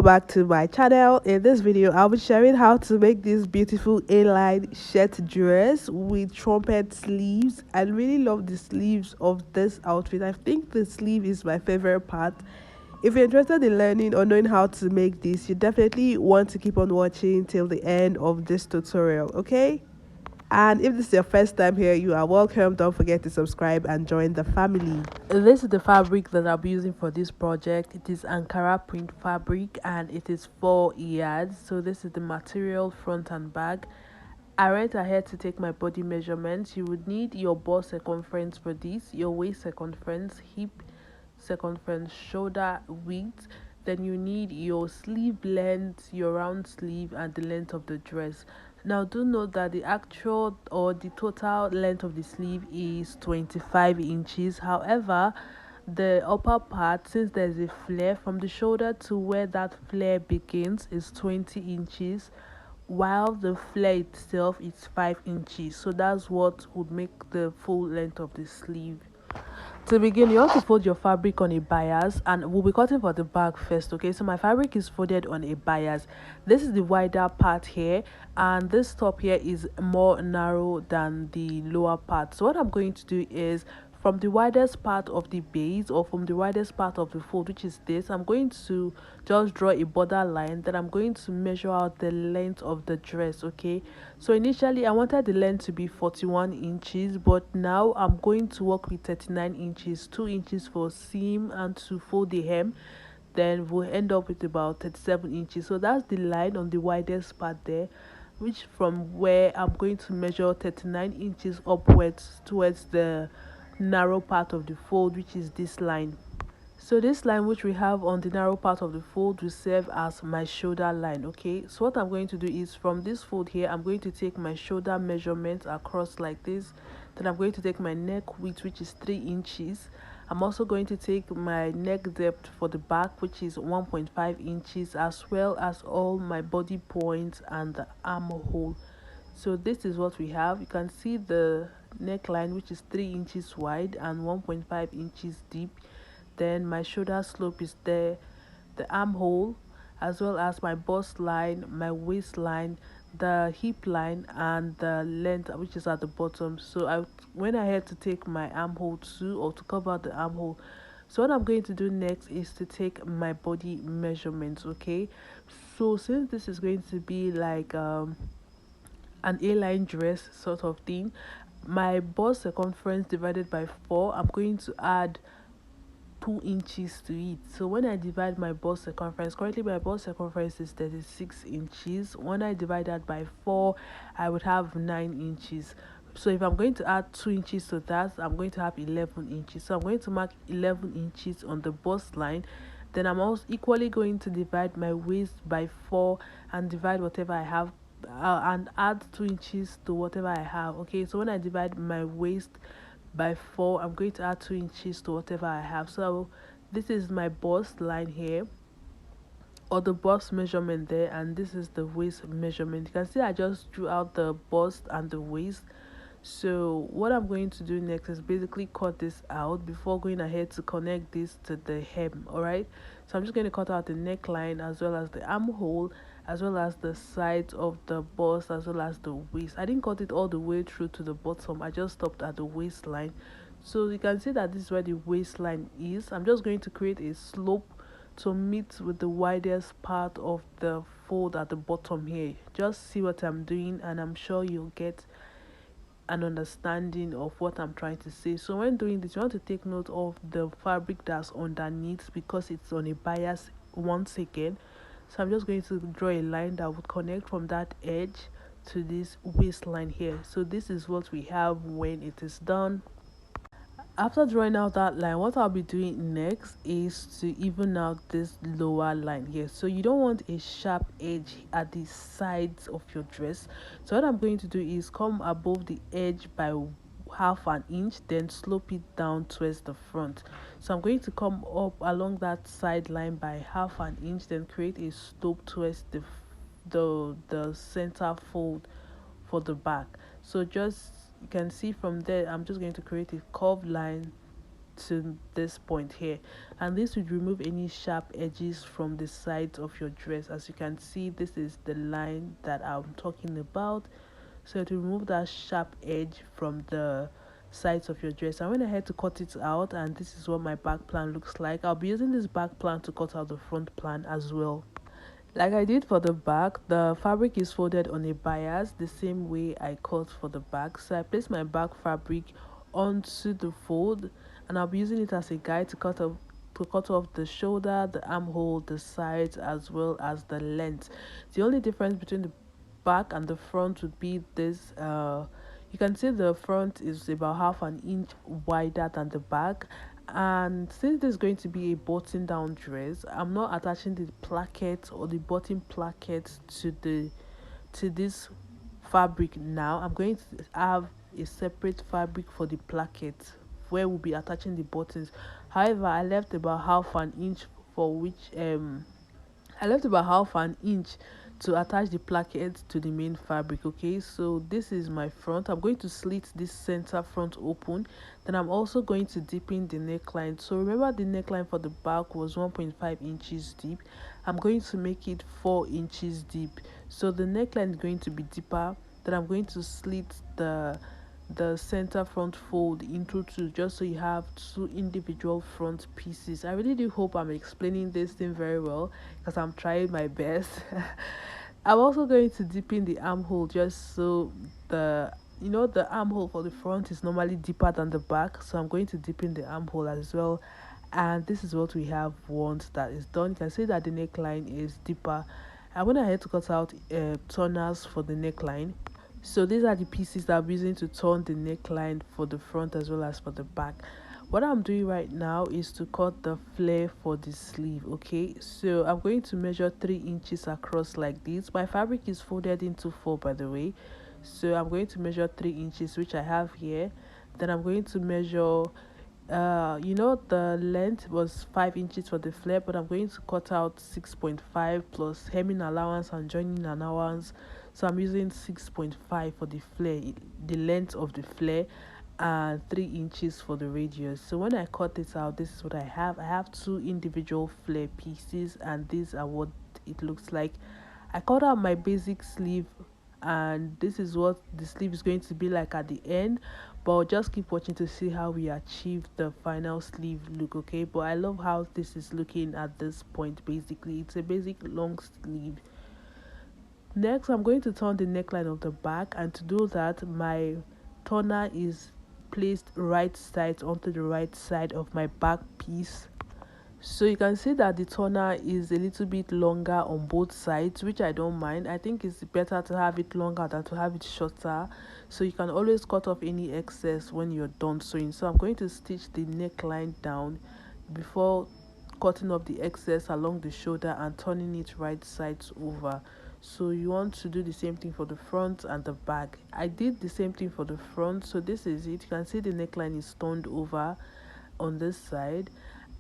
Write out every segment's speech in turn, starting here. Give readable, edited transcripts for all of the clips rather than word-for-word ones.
Back to my channel. In this video I'll be sharing how to make this beautiful A-line shirt dress with trumpet sleeves. I really love the sleeves of this outfit. I think the sleeve is my favorite part. If you're interested in learning or knowing how to make this, you definitely want to keep on watching till the end of this tutorial, okay? And if this is your first time here, you are welcome. Don't forget to subscribe and join the family. This is the fabric that I'll be using for this project. It is Ankara print fabric and it is 4 yards. So this is the material front and back. I went ahead to take my body measurements. You would need your bust circumference for this, your waist circumference, hip circumference, shoulder width. Then you need your sleeve length, your round sleeve, and the length of the dress. Now do note that the actual or the total length of the sleeve is 25 inches. However, the upper part, since there's a flare from the shoulder to where that flare begins, is 20 inches, while the flare itself is 5 inches. So that's what would make the full length of the sleeve. To begin, you want to fold your fabric on a bias, and we'll be cutting for the back first. Okay, so my fabric is folded on a bias. This is the wider part here, and this top here is more narrow than the lower part. So what I'm going to do is, from the widest part of the base or from the widest part of the fold, which is this, I'm going to just draw a border line. Then I'm going to measure out the length of the dress. Okay, so initially I wanted the length to be 41 inches, but now I'm going to work with 39 inches, 2 inches for seam and to fold the hem. Then we'll end up with about 37 inches. So that's the line on the widest part there, which from where I'm going to measure 39 inches upwards towards the narrow part of the fold, which is this line. So this line which we have on the narrow part of the fold will serve as my shoulder line. Okay, so what I'm going to do is, from this fold here, I'm going to take my shoulder measurement across like this. Then I'm going to take my neck width, which is 3 inches. I'm also going to take my neck depth for the back, which is 1.5 inches, as well as all my body points and the armhole. So this is what we have. You can see the neckline, which is 3 inches wide and 1.5 inches deep. Then my shoulder slope is there, the armhole, as well as my bust line, my waistline, the hip line, and the length, which is at the bottom. So I went ahead to take my armhole too, or to cover the armhole. So what I'm going to do next is to take my body measurements. Okay, so since this is going to be like an A-line dress sort of thing, my bust circumference divided by 4, I'm going to add 2 inches to it. So when I divide my bust circumference, currently my bust circumference is 36 inches. When I divide that by 4, I would have 9 inches. So if I'm going to add 2 inches to that, I'm going to have 11 inches. So I'm going to mark 11 inches on the bust line. Then I'm also equally going to divide my waist by 4 and divide whatever I have, and add 2 inches to whatever I have. Okay, so when I divide my waist by 4, I'm going to add 2 inches to whatever I have. So this is my bust line here, or the bust measurement there, and this is the waist measurement. You can see I just drew out the bust and the waist. So what I'm going to do next is basically cut this out before going ahead to connect this to the hem. All right, so I'm just going to cut out the neckline, as well as the armhole, as well as the sides of the bust, as well as the waist. I didn't cut it all the way through to the bottom, I just stopped at the waistline. So you can see that this is where the waistline is. I'm just going to create a slope to meet with the widest part of the fold at the bottom here. Just see what I'm doing, and I'm sure you'll get an understanding of what I'm trying to say. So when doing this, you want to take note of the fabric that's underneath, because it's on a bias once again. So I'm just going to draw a line that would connect from that edge to this waistline here. So this is what we have when it is done. After drawing out that line, what I'll be doing next is to even out this lower line here. So you don't want a sharp edge at the sides of your dress. So what I'm going to do is come above the edge by half an inch, then slope it down towards the front. So I'm going to come up along that side line by half an inch, then create a slope towards the center fold for the back. So just, you can see from there, I'm just going to create a curved line to this point here, and this would remove any sharp edges from the sides of your dress. As you can see, this is the line that I'm talking about. So to remove that sharp edge from the sides of your dress, I went ahead to cut it out, and this is what my back plan looks like. I'll be using this back plan to cut out the front plan as well. Like I did for the back, the fabric is folded on a bias the same way I cut for the back. So I place my back fabric onto the fold, and I'll be using it as a guide to cut off the shoulder, the armhole, the sides, as well as the length. The only difference between the back and the front would be this. You can see the front is about half an inch wider than the back, and since this is going to be a button down dress, I'm not attaching the placket or the button placket to this fabric now. I'm going to have a separate fabric for the placket where we'll be attaching the buttons. However, I left about half an inch to attach the placket to the main fabric. Okay, so this is my front. I'm going to slit this center front open. Then I'm also going to deepen the neckline. So remember, the neckline for the back was 1.5 inches deep. I'm going to make it 4 inches deep. So the neckline is going to be deeper. Then I'm going to slit the center front fold into two, just so you have two individual front pieces. I really do hope I'm explaining this thing very well, because I'm trying my best. I'm also going to deepen the armhole, just so the armhole for the front is normally deeper than the back, so I'm going to deepen the armhole as well. And this is what we have once that is done. You can see that the neckline is deeper. I went ahead to cut out turners for the neckline. So these are the pieces that I'm using to turn the neckline for the front as well as for the back. What I'm doing right now is to cut the flare for the sleeve. Okay, so I'm going to measure 3 inches across like this. My fabric is folded into 4, by the way, so I'm going to measure 3 inches, which I have here. Then I'm going to measure the length was 5 inches for the flare, but I'm going to cut out 6.5 plus hemming allowance and joining allowance. So I'm using 6.5 for the flare, the length of the flare, and 3 inches for the radius. So when I cut this out, this is what I have 2 individual flare pieces, and these are what it looks like. I cut out my basic sleeve, and this is what the sleeve is going to be like at the end, but just keep watching to see how we achieve the final sleeve look. Okay, but I love how this is looking at this point. Basically, it's a basic long sleeve. Next, I'm going to turn the neckline of the back, and to do that, my turner is placed right side onto the right side of my back piece. So you can see that the turner is a little bit longer on both sides, which I don't mind. I think it's better to have it longer than to have it shorter, so you can always cut off any excess when you're done sewing. So I'm going to stitch the neckline down before cutting off the excess along the shoulder and turning it right sides over. So you want to do the same thing for the front and the back. I did the same thing for the front, so this is it. You can see the neckline is turned over on this side.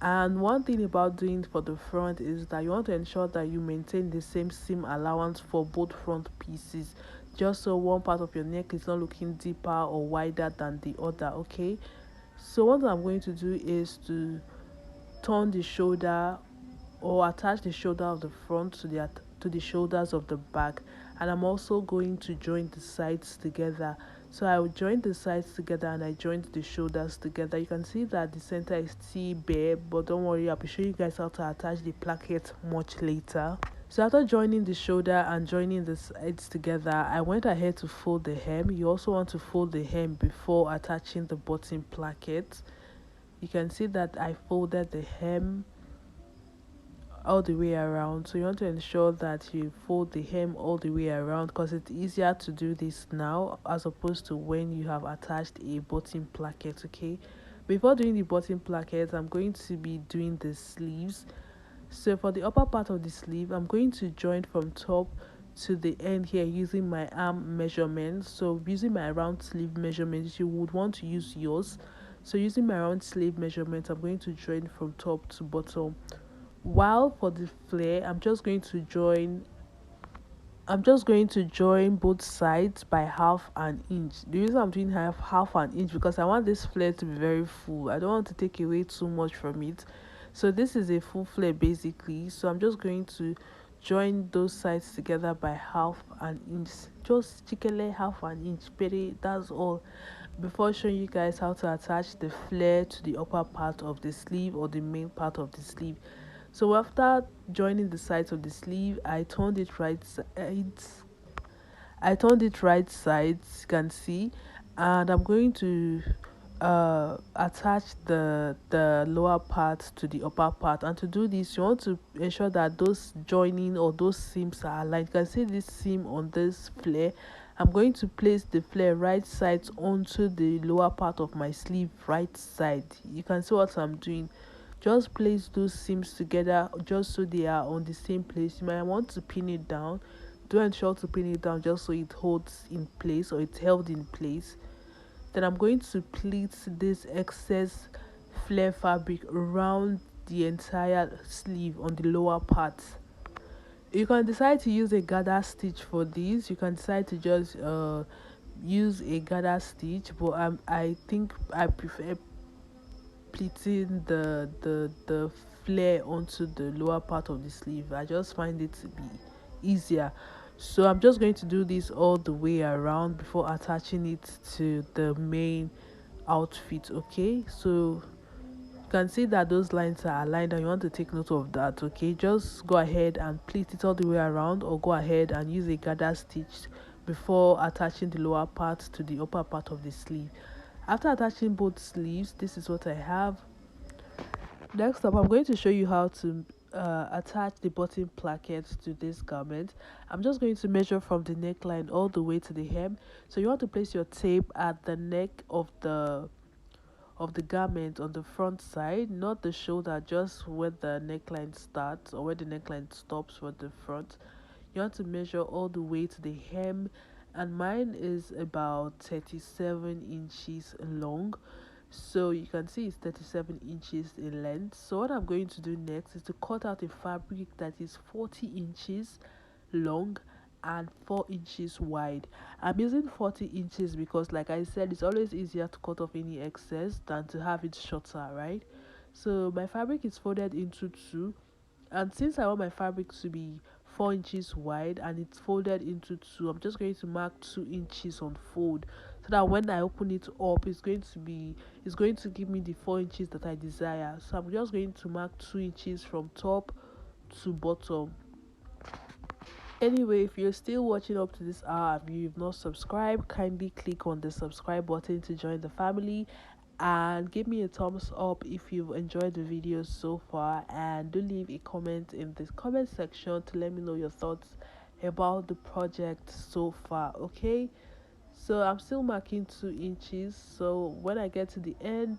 And one thing about doing for the front is that you want to ensure that you maintain the same seam allowance for both front pieces, just so one part of your neck is not looking deeper or wider than the other. Okay, so what I'm going to do is to turn the shoulder, or attach the shoulder of the front to the shoulders of the back, and I'm also going to join the sides together. So I will join the sides together, and I joined the shoulders together. You can see that the center is still bare, but don't worry, I'll be showing you guys how to attach the placket much later. So after joining the shoulder and joining the sides together, I went ahead to fold the hem. You also want to fold the hem before attaching the bottom placket. You can see that I folded the hem all the way around, so you want to ensure that you fold the hem all the way around, because it's easier to do this now as opposed to when you have attached a bottom placket. Okay, before doing the bottom placket, I'm going to be doing the sleeves. So for the upper part of the sleeve, I'm going to join from top to the end here using my arm measurement. So using my round sleeve measurement, you would want to use yours. So using my round sleeve measurement, I'm going to join from top to bottom. While for the flare, I'm just going to join I'm just going to join both sides by half an inch. The reason I'm doing half an inch because I want this flare to be very full. I don't want to take away too much from it. So this is a full flare basically. So I'm just going to join those sides together by half an inch. Just chicken half an inch. Peri, that's all. Before showing you guys how to attach the flare to the upper part of the sleeve or the main part of the sleeve. So after joining the sides of the sleeve, I turned it right sides, you can see, and I'm going to attach the lower part to the upper part. And to do this, you want to ensure that those joining or those seams are aligned. You can see this seam on this flare. I'm going to place the flare right sides onto the lower part of my sleeve right side. You can see what I'm doing. Just place those seams together just so they are on the same place. You might want to pin it down. Do ensure to pin it down just so it holds in place or it's held in place. Then I'm going to pleat this excess flare fabric around the entire sleeve on the lower part. You can decide to use a gather stitch for this. You can decide to just use a gather stitch, but I think I prefer pleating the flare onto the lower part of the sleeve. I just find it to be easier. So I'm just going to do this all the way around before attaching it to the main outfit. Okay, so you can see that those lines are aligned and you want to take note of that. Okay, just go ahead and pleat it all the way around, or go ahead and use a gather stitch before attaching the lower part to the upper part of the sleeve. After attaching both sleeves, this is what I have. Next up, I'm going to show you how to attach the button plackets to this garment. I'm just going to measure from the neckline all the way to the hem. So you want to place your tape at the neck of the garment on the front side, not the shoulder, just where the neckline starts or where the neckline stops for the front. You want to measure all the way to the hem, and mine is about 37 inches long. So you can see it's 37 inches in length. So what I'm going to do next is to cut out a fabric that is 40 inches long and 4 inches wide. I'm using 40 inches because, like I said, it's always easier to cut off any excess than to have it shorter, right? So my fabric is folded into two, and since I want my fabric to be 4 inches wide and it's folded into two, I'm just going to mark 2 inches on fold, so that when I open it up, it's going to give me the 4 inches that I desire. So I'm just going to mark 2 inches from top to bottom. Anyway, if you're still watching up to this hour and you've not subscribed, kindly click on the subscribe button to join the family, and give me a thumbs up if you've enjoyed the video so far, and do leave a comment in the comment section to let me know your thoughts about the project so far. Okay, so I'm still marking 2 inches. So when I get to the end,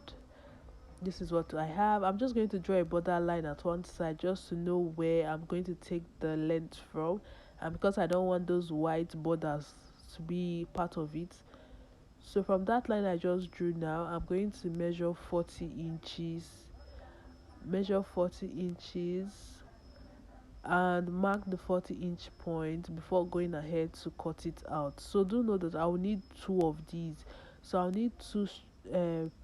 this is what I have. I'm just going to draw a border line at one side just to know where I'm going to take the length from, and because I don't want those white borders to be part of it. So from that line I just drew now, I'm going to measure 40 inches, and mark the 40-inch point before going ahead to cut it out. So do know that I will need two of these. So I'll need two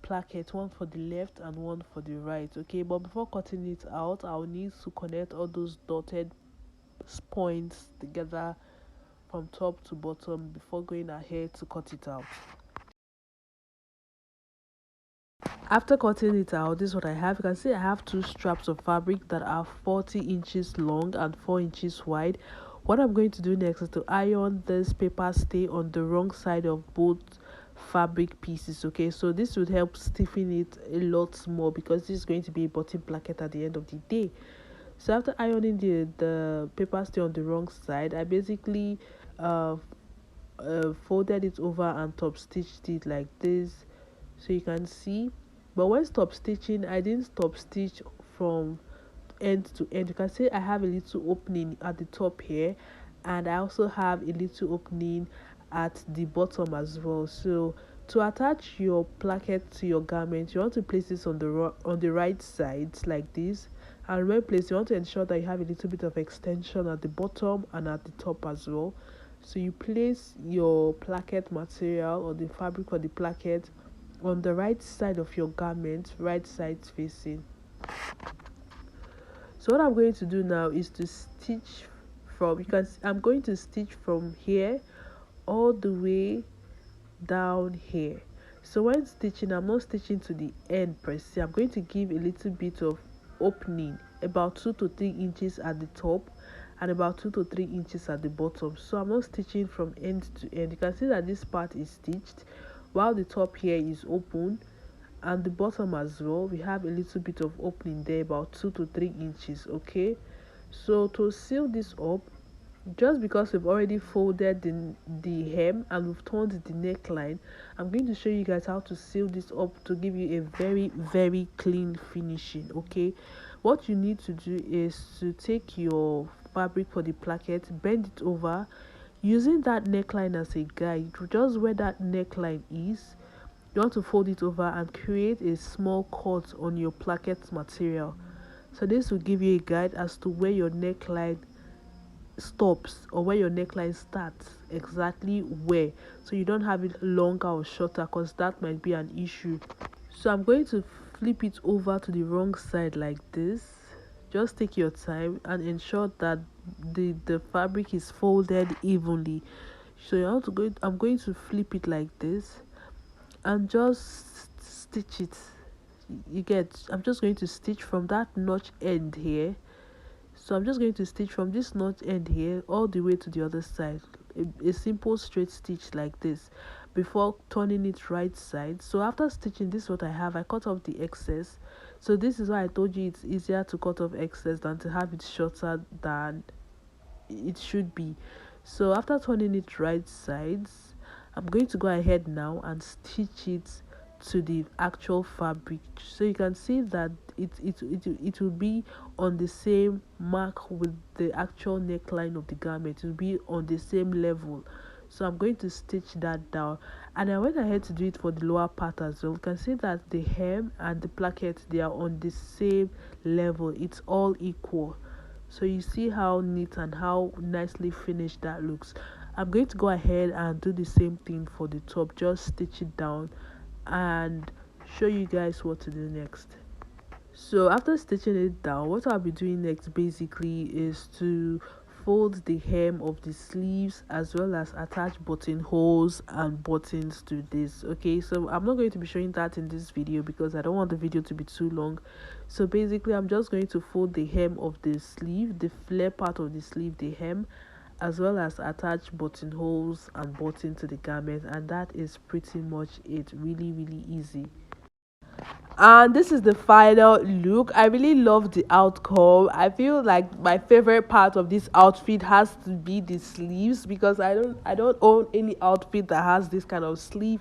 plackets, one for the left and one for the right. Okay, but before cutting it out, I'll need to connect all those dotted points together from top to bottom before going ahead to cut it out. After cutting it out, this is what I have. You can see I have two straps of fabric that are 40 inches long and 4 inches wide. What I'm going to do next is to iron this paper stay on the wrong side of both fabric pieces. Okay, so this would help stiffen it a lot more because this is going to be a button placket at the end of the day. So after ironing the paper stay on the wrong side, I basically folded it over and top stitched it like this, so you can see. But when stop stitching, I didn't stop stitch from end to end. You can see I have a little opening at the top here, and I also have a little opening at the bottom as well. So to attach your placket to your garment, you want to place this on the right side like this, And when placed, you want to ensure that you have a little bit of extension at the bottom and at the top as well. So you place your placket material or the fabric for the placket on the right side of your garment, right side facing. So what I'm going to do now is to stitch from, I'm going to stitch from here all the way down here. So when stitching, I'm not stitching to the end per se. I'm going to give a little bit of opening, about 2 to 3 inches at the top and about 2 to 3 inches at the bottom. So I'm not stitching from end to end. You can see that this part is stitched while the top here is open, and the bottom as well we have a little bit of opening there, about 2 to 3 inches. Okay, so to seal this up, just because we've already folded the hem and we've turned the neckline, I'm going to show you guys how to seal this up to give you a very clean finishing. Okay, what you need to do is to take your fabric for the placket, bend it over using that neckline as a guide, just where that neckline is. You want to fold it over and create a small cut on your placket material. So this will give you a guide as to where your neckline stops or where your neckline starts, exactly where, so you don't have it longer or shorter, because that might be an issue. So I'm going to flip it over to the wrong side like this. Just take your time and ensure that the fabric is folded evenly. So you have to go, I'm going to flip it like this and just stitch it. You get, I'm just going to stitch from that notch end here. So I'm just going to stitch from this notch end here all the way to the other side, a simple straight stitch like this before turning it right side. So after stitching, this is what I have. I cut off the excess. So this is why I told you it's easier to cut off excess than to have it shorter than it should be. So after turning it right sides, I'm going to go ahead now and stitch it to the actual fabric. So you can see that it will be on the same mark with the actual neckline of the garment. It will be on the same level. So I'm going to stitch that down, and I went ahead to do it for the lower part as well. You can see that the hem and the placket, they are on the same level. It's all equal. So you see how neat and how nicely finished that looks. I'm going to go ahead and do the same thing for the top. Just stitch it down and show you guys what to do next. So after stitching it down, what I'll be doing next basically is to fold the hem of the sleeves as well as attach buttonholes and buttons to this. Okay, so I'm not going to be showing that in this video because I don't want the video to be too long. So basically I'm just going to fold the hem of the sleeve, the flare part of the sleeve, the hem, as well as attach buttonholes and buttons to the garment, and that is pretty much it. Really easy. And this is the final look. I really love the outcome. I feel like my favorite part of this outfit has to be the sleeves, because I don't own any outfit that has this kind of sleeve.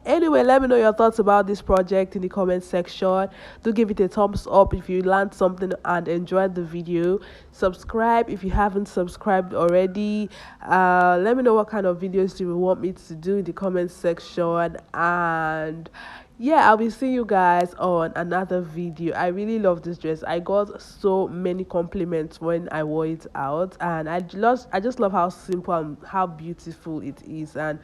Anyway, let me know your thoughts about this project in the comment section. Do give it a thumbs up if you learned something and enjoyed the video. Subscribe if you haven't subscribed already. Let me know what kind of videos you want me to do in the comment section. And yeah, I'll be seeing you guys on another video. I really love this dress. I got so many compliments when I wore it out, and I just love how simple and how beautiful it is. And